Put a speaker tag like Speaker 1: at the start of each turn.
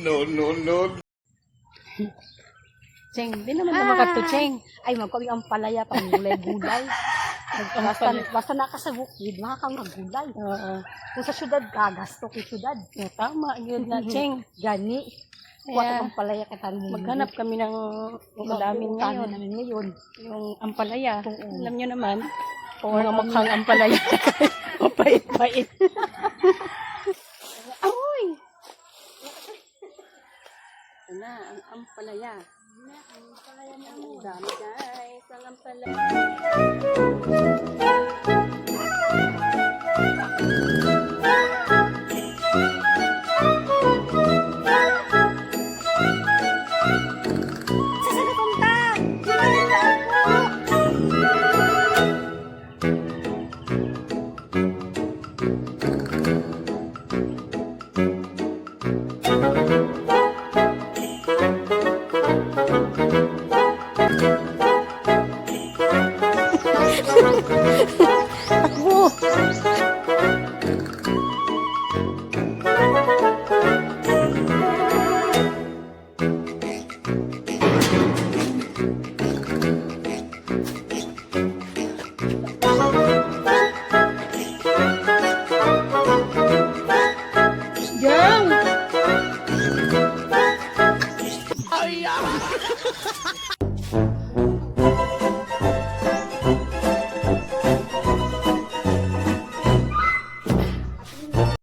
Speaker 1: No, no, no.
Speaker 2: Cheng, di naman naman to, Cheng.
Speaker 3: Ay, magkawin ang palaya pang gulay-gulay. Basta naka sa bukid, makakangagulay.
Speaker 2: Oo.
Speaker 3: Kung sa syudad ka, gasto kay syudad.
Speaker 2: Tama, yun na, Cheng.
Speaker 3: Gani.
Speaker 2: Kaya,
Speaker 3: Kuwat ang palaya katan mo.
Speaker 2: maghanap kami ng madaming ngayon.
Speaker 3: namin ngayon.
Speaker 2: Yung ampalaya.
Speaker 3: Oo.
Speaker 2: Alam nyo naman,
Speaker 3: Or
Speaker 2: mga mukhang ampalaya. Mapait-pait. Aroy! Ito na, ang ampalaya. Ang dami, guys. Ang ampalaya.